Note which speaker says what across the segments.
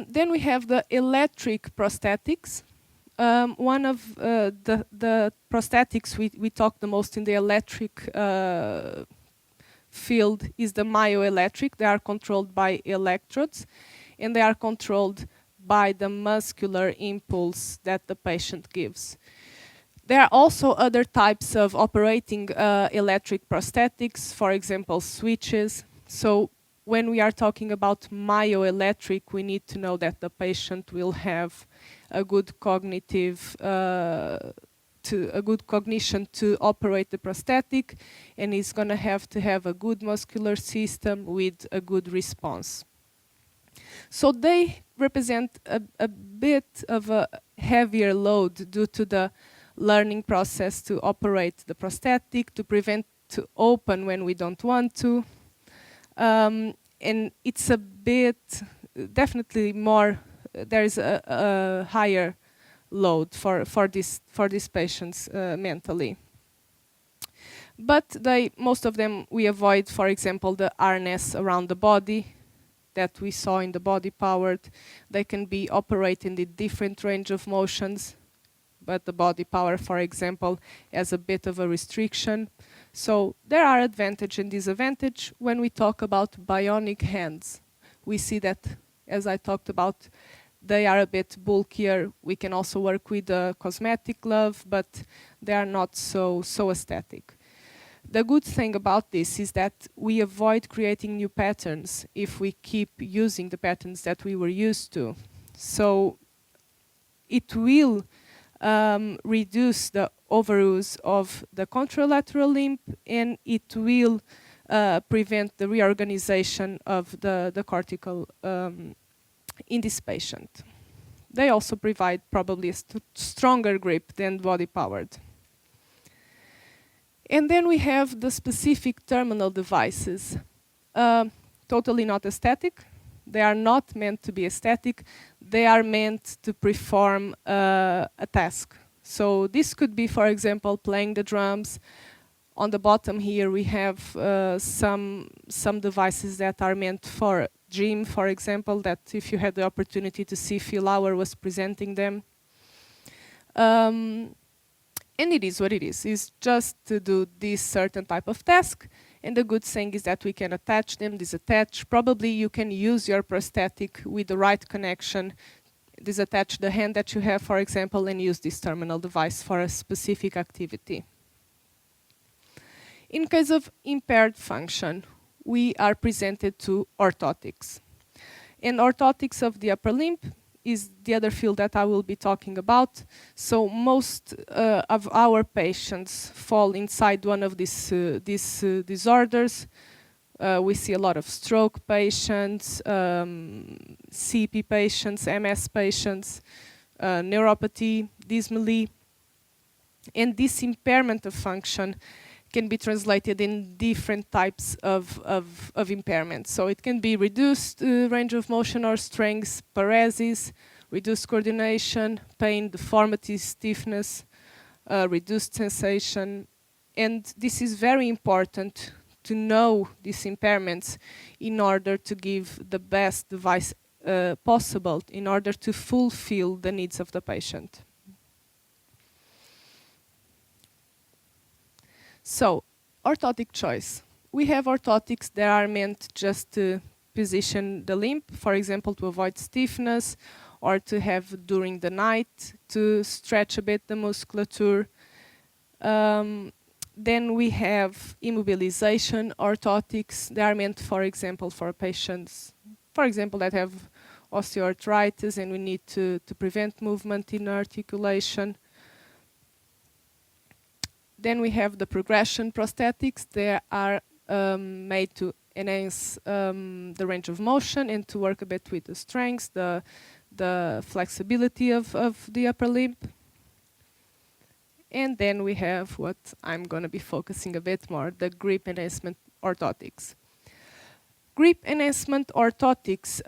Speaker 1: Then we have the electric prosthetics. One of the prosthetics we talk the most in the electric field is the myoelectric. They are controlled by electrodes, and they are controlled by the muscular impulse that the patient gives. There are also other types of operating electric prosthetics, for example, switches. So when we are talking about myoelectric, we need to know that the patient will have a good cognitive a good cognition to operate the prosthetic, and is going to have a good muscular system with a good response. So they represent a bit of a heavier load due to the learning process to operate the prosthetic, to prevent to open when we don't want to. And it's a bit, definitely more, there is a higher load for these patients mentally. But most of them, we avoid, for example, the harness around the body that we saw in the body powered. They can be operated in different range of motions, but the body power, for example, has a bit of a restriction. So there are advantage and disadvantage. When we talk about bionic hands, we see that, as I talked about, they are a bit bulkier. We can also work with a cosmetic glove, but they are not so aesthetic. The good thing about this is that we avoid creating new patterns if we keep using the patterns that we were used to. So it will reduce the overuse of the contralateral limb, and it will prevent the reorganization of the cortical in this patient. They also provide probably a stronger grip than body-powered. And then we have the specific terminal devices. Totally not aesthetic. They are not meant to be aesthetic. They are meant to perform a task. So this could be, for example, playing the drums. On the bottom here we have some devices that are meant for gym, for example, that if you had the opportunity to see, Phil Lauer was presenting them. And it is what it is. It's just to do this certain type of task. And the good thing is that we can attach them, disattach. Probably you can use your prosthetic with the right connection, disattach the hand that you have, for example, and use this terminal device for a specific activity. In case of impaired function, we are presented to orthotics. And orthotics of the upper limb is the other field that I will be talking about. So most of our patients fall inside one of these disorders. We see a lot of stroke patients, CP patients, MS patients, neuropathy, dysmelia. And this impairment of function can be translated in different types of impairments. So it can be reduced range of motion or strength, paresis, reduced coordination, pain, deformity, stiffness, reduced sensation. And this is very important to know these impairments in order to give the best device possible in order to fulfill the needs of the patient. So, orthotic choice. We have orthotics that are meant just to position the limb, for example, to avoid stiffness, or to have during the night to stretch a bit the musculature. Then we have immobilization orthotics. They are meant, for example, for patients, for example, that have osteoarthritis and we need to prevent movement in articulation. Then we have the progression prosthetics. They are made to enhance the range of motion and to work a bit with the strength, the flexibility of the upper limb. And then we have what I'm going to be focusing a bit more, the grip enhancement orthotics. Grip enhancement orthotics,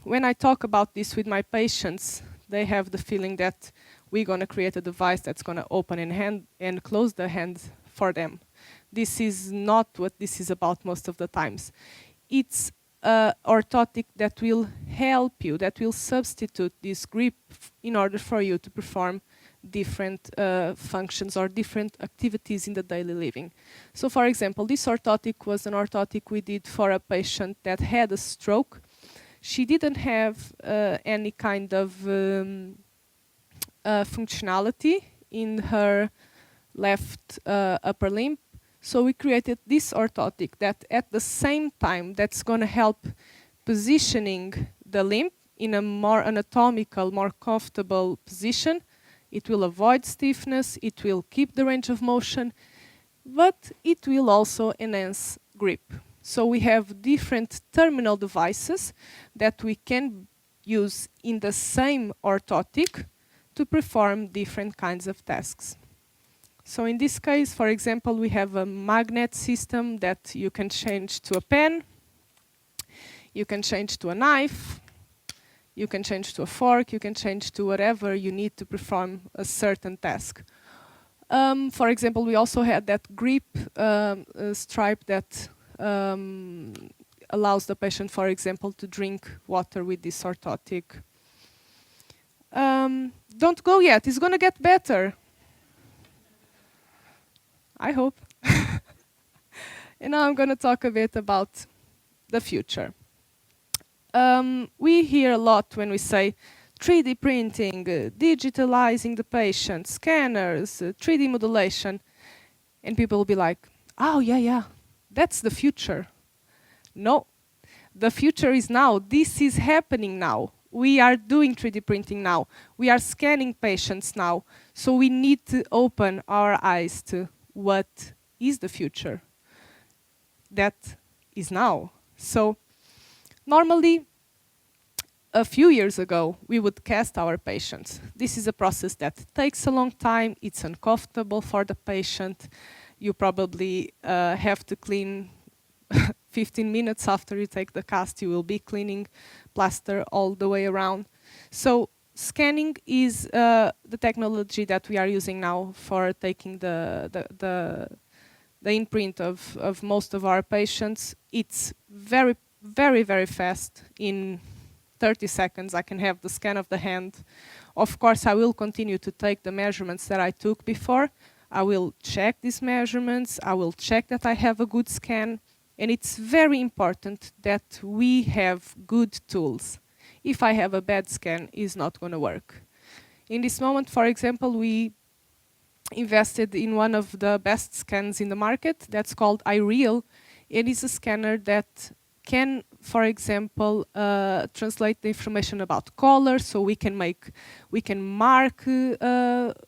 Speaker 1: when I talk about this with my patients, they have the feeling that we're going to create a device that's going to open and close the hand for them. This is not what this is about most of the times. It's orthotic that will help you, that will substitute this grip in order for you to perform different functions or different activities in the daily living. So for example, this orthotic was an orthotic we did for a patient that had a stroke. She didn't have any kind of functionality in her left upper limb. So we created this orthotic that at the same time that's going to help positioning the limb in a more anatomical, more comfortable position. It will avoid stiffness, it will keep the range of motion, but it will also enhance grip. So we have different terminal devices that we can use in the same orthotic to perform different kinds of tasks. So in this case, for example, we have a magnet system that you can change to a pen, you can change to a knife, you can change to a fork, you can change to whatever you need to perform a certain task. For example, we also had that grip stripe that allows the patient, for example, to drink water with this orthotic. Don't go yet, it's going to get better. I hope. And now I'm going to talk a bit about the future. We hear a lot when we say 3D printing, digitalizing the patient, scanners, 3D modulation. And people will be like, oh, yeah, that's the future. No, the future is now. This is happening now. We are doing 3D printing now. We are scanning patients now. So we need to open our eyes to what is the future. That is now. So normally, a few years ago, we would cast our patients. This is a process that takes a long time. It's uncomfortable for the patient. You probably have to clean 15 minutes after you take the cast. You will be cleaning plaster all the way around. So scanning is the technology that we are using now for taking the imprint of most of our patients. It's very, very, very fast. In 30 seconds, I can have the scan of the hand. Of course, I will continue to take the measurements that I took before. I will check these measurements. I will check that I have a good scan. And it's very important that we have good tools. If I have a bad scan, it's not going to work. In this moment, for example, we invested in one of the best scans in the market. That's called iReal. It is a scanner that can, for example, translate the information about color. So we can mark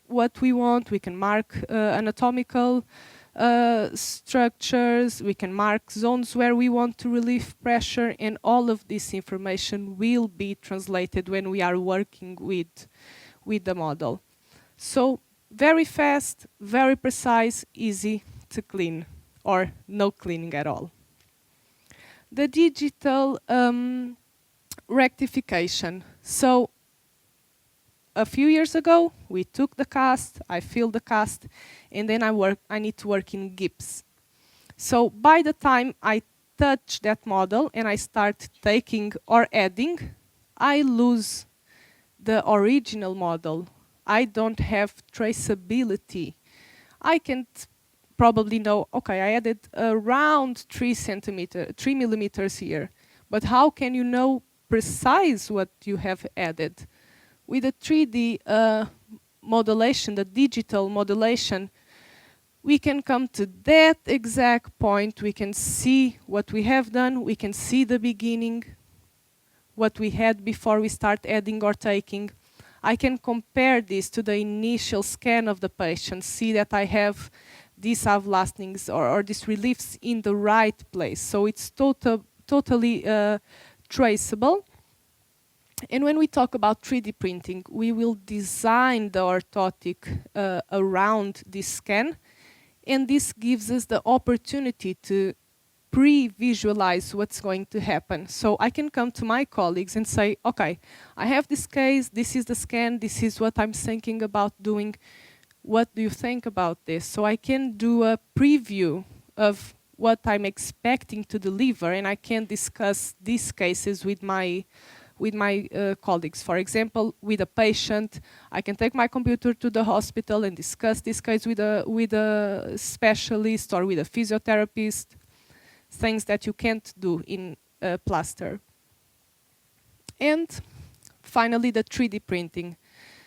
Speaker 1: what we want. We can mark anatomical structures. We can mark zones where we want to relieve pressure, and all of this information will be translated when we are working with the model. So very fast, very precise, easy to clean, or no cleaning at all. The digital rectification. So a few years ago, we took the cast, I filled the cast, and then I need to work in GIPS. So by the time I touch that model and I start taking or adding, I lose the original model. I don't have traceability. I can't probably know, okay, I added around 3 millimeters here, but how can you know precise what you have added? With the 3D modulation, the digital modulation, we can come to that exact point. We can see what we have done. We can see the beginning, what we had before we start adding or taking. I can compare this to the initial scan of the patient, see that I have these avlastings or these reliefs in the right place. So it's totally traceable. And when we talk about 3D printing, we will design the orthotic around this scan. And this gives us the opportunity to pre-visualize what's going to happen. So I can come to my colleagues and say, okay, I have this case, this is the scan, this is what I'm thinking about doing. What do you think about this? So I can do a preview of what I'm expecting to deliver, and I can discuss these cases with my colleagues. For example, with a patient, I can take my computer to the hospital and discuss this case with a specialist or with a physiotherapist, things that you can't do in plaster. And finally, the 3D printing.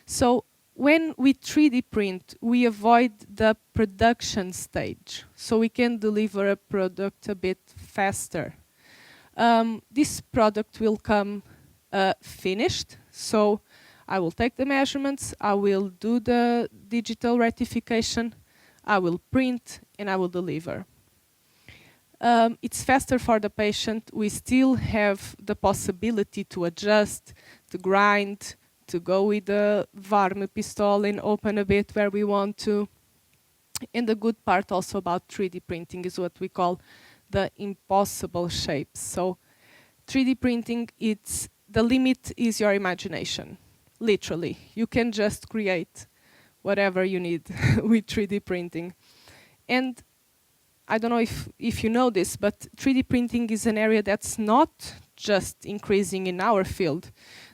Speaker 1: So when we 3D print, we avoid the production stage, so we can deliver a product a bit faster. This product will come finished, so I will take the measurements, I will do the digital rectification, I will print, and I will deliver. It's faster for the patient. We still have the possibility to adjust, to grind, to go with the varme pistol and open a bit where we want to. And the good part also about 3D printing is what we call the impossible shapes. So 3D printing, the limit is your imagination, literally. You can just create whatever you need with 3D printing. And I don't know if you know this, but 3D printing is an area that's not just increasing in our field.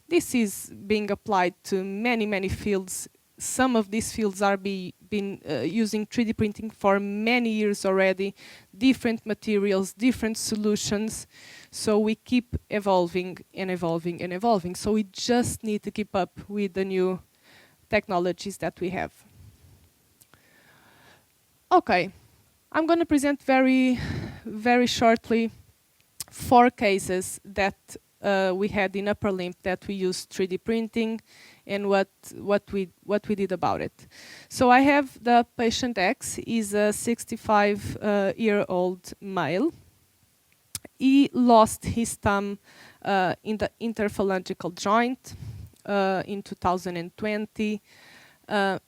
Speaker 1: This is being applied to many, many fields. Some of these fields are been using 3D printing for many years already, different materials, different solutions. So we keep evolving and evolving and evolving. So we just need to keep up with the new technologies that we have. Okay, I'm going to present very, very shortly 4 cases that we had in upper limb that we used 3D printing and what we did about it. So I have the patient X. He's a 65-year-old male. He lost his thumb in the interphalangeal joint in 2020.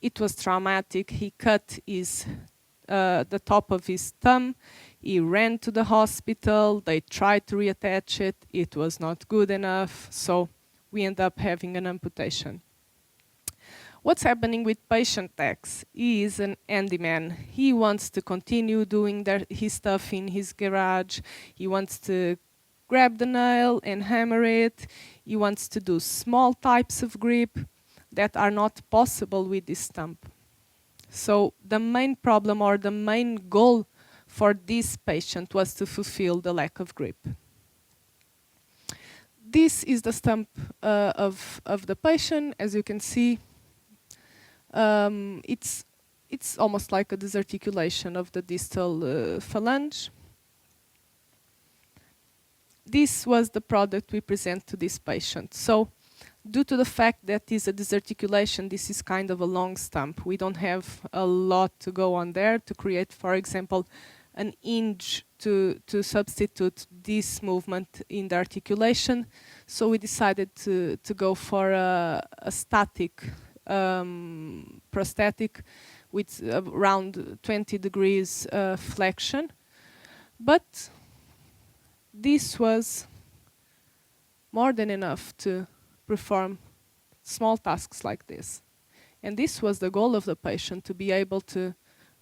Speaker 1: It was traumatic. He cut the top of his thumb. He ran to the hospital. They tried to reattach it. It was not good enough. So we end up having an amputation. What's happening with patient X? He is an handyman. He wants to continue doing his stuff in his garage. He wants to grab the nail and hammer it. He wants to do small types of grip that are not possible with this stump. So the main problem or the main goal for this patient was to fulfill the lack of grip. This is the stump of the patient. As you can see, it's almost like a disarticulation of the distal phalange. This was the product we present to this patient. So due to the fact that it's a disarticulation, this is kind of a long stump. We don't have a lot to go on there to create, for example, an hinge to substitute this movement in the articulation. So we decided to go for a static prosthetic with around 20 degrees flexion. But this was more than enough to perform small tasks like this. And this was the goal of the patient, to be able to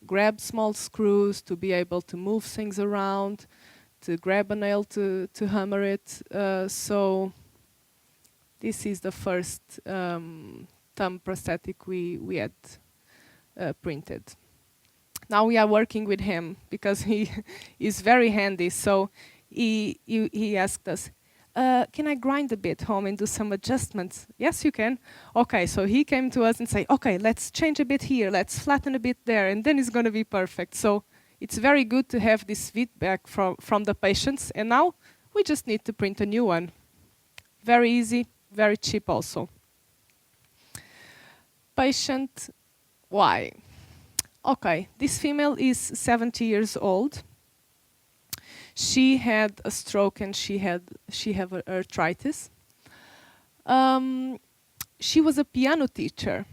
Speaker 1: grab small screws, to be able to move things around, to grab a nail to hammer it. So this is the first thumb prosthetic we had printed. Now we are working with him because he is very handy. So he asked us, can I grind a bit home and do some adjustments? Yes, you can. Okay, so he came to us and said, okay, let's change a bit here, let's flatten a bit there, and then it's going to be perfect. So it's very good to have this feedback from the patients, and now we just need to print a new one. Very easy, very cheap also. Patient Y. Okay, this female is 70 years old. She had a stroke and she had arthritis. She was a piano teacher.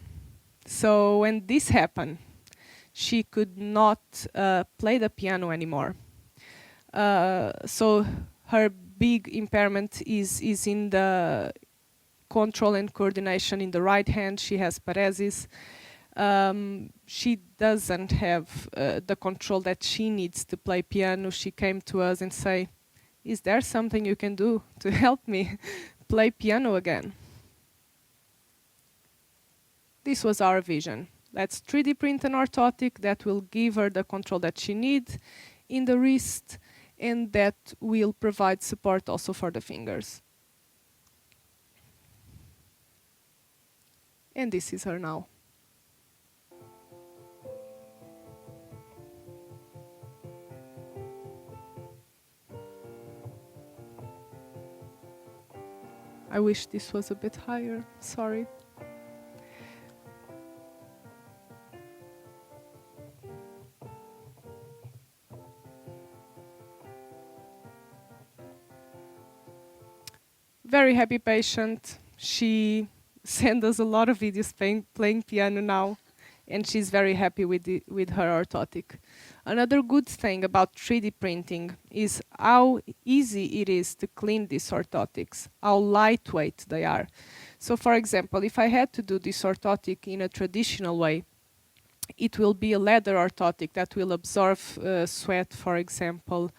Speaker 1: So when this happened, she could not play the piano anymore. So her big impairment is in the control and coordination in the right hand. She has paresis. she doesn't have the control that she needs to play piano. She came to us and say, is there something you can do to help me play piano again? This was our vision. Let's 3D print an orthotic that will give her the control that she needs in the wrist, and that will provide support also for the fingers. And this is her now. I wish this was a bit higher, sorry. Very happy patient. She sent us a lot of videos playing piano now, and she's very happy with her orthotic. Another good thing about 3D printing is how easy it is to clean these orthotics, how lightweight they are. So for example, if I had to do this orthotic in a traditional way, it will be a leather orthotic that will absorb sweat, for example.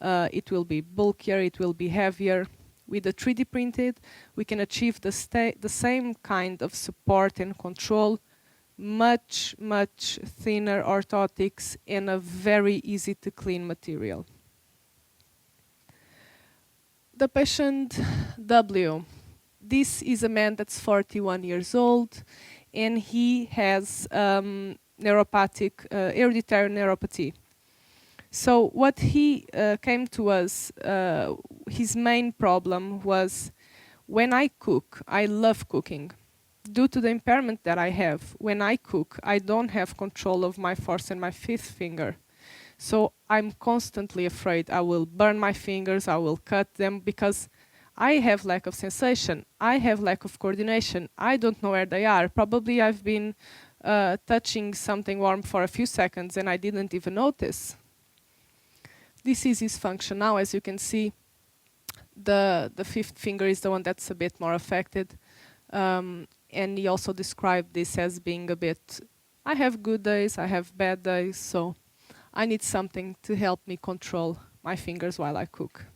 Speaker 1: It will be bulkier, it will be heavier. With the 3D printed, we can achieve the same kind of support and control, much thinner orthotics, and a very easy to clean material. The patient W. This is a man that's 41 years old, and he has neuropathic, hereditary neuropathy. So what he came to us, his main problem was, when I cook, I love cooking. Due to the impairment that I have, when I cook, I don't have control of my fourth and my fifth finger. So I'm constantly afraid I will burn my fingers, I will cut them, because I have lack of sensation, I have lack of coordination, I don't know where they are. Probably I've been touching something warm for a few seconds and I didn't even notice. This is his function now. As you can see, the fifth finger is the one that's a bit more affected. And he also described this as being a bit, I have good days, I have bad days, so I need something to help me control my fingers while I cook.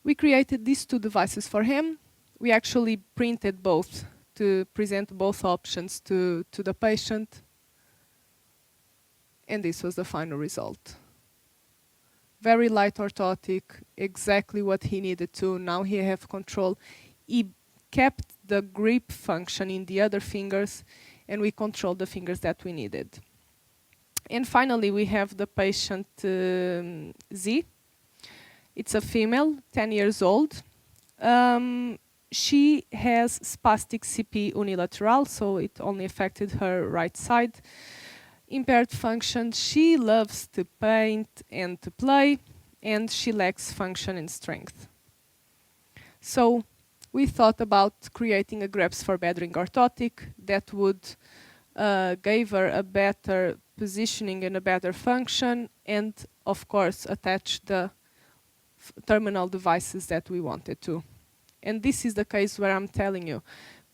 Speaker 1: We created these two devices for him. We actually printed both to present both options to the patient. And this was the final result. Very light orthotic, exactly what he needed to. Now he have control. He kept the grip function in the other fingers, and we controlled the fingers that we needed. And finally, we have the patient Z. It's a female, 10 years old. She has spastic CP unilateral, so it only affected her right side. Impaired function, she loves to paint and to play, and she lacks function and strength. So we thought about creating a grabs for bettering orthotic that would give her a better positioning and a better function, and of course attach the terminal devices that we wanted to. And this is the case where I'm telling you,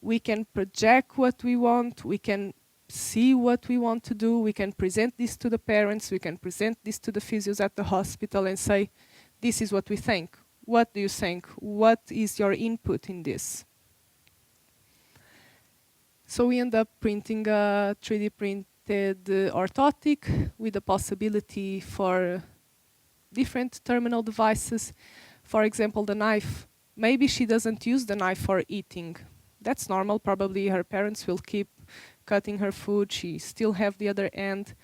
Speaker 1: we can project what we want, we can see what we want to do, we can present this to the parents, we can present this to the physios at the hospital and say, this is what we think. What do you think? What is your input in this? So we end up printing a 3D printed orthotic with the possibility for different terminal devices. For example, the knife. Maybe she doesn't use the knife for eating. That's normal. Probably her parents will keep cutting her food. She still have the other end.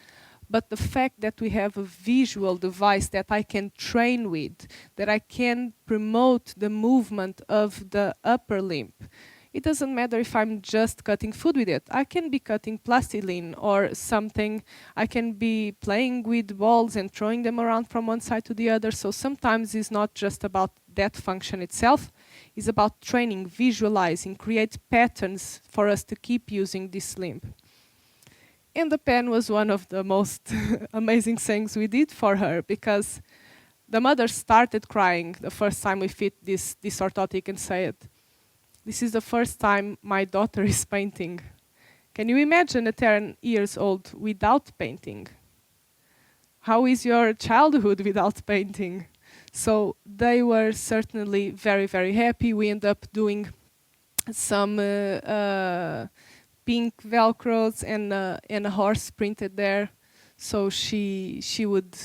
Speaker 1: But the fact that we have a visual device that I can train with, that I can promote the movement of the upper limb. It doesn't matter if I'm just cutting food with it. I can be cutting plastilene or something. I can be playing with balls and throwing them around from one side to the other. So sometimes it's not just about that function itself. It's about training, visualizing, create patterns for us to keep using this limb. And the pen was one of the most amazing things we did for her, because the mother started crying the first time we fit this orthotic and said, this is the first time my daughter is painting. Can you imagine a 10 years old without painting? How is your childhood without painting? So they were certainly very, very happy. We ended up doing some pink velcros and a horse printed there. So she would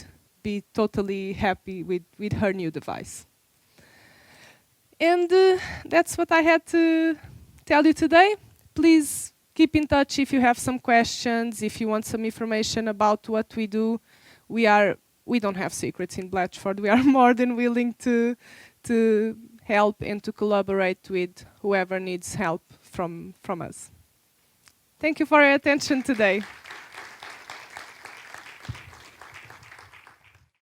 Speaker 1: be totally happy with her new device. And that's what I had to tell you today. Please keep in touch if you have some questions, if you want some information about what we do. We don't have secrets in Blatchford. We are more than willing to help and to collaborate with whoever needs help from us. Thank you for your attention today.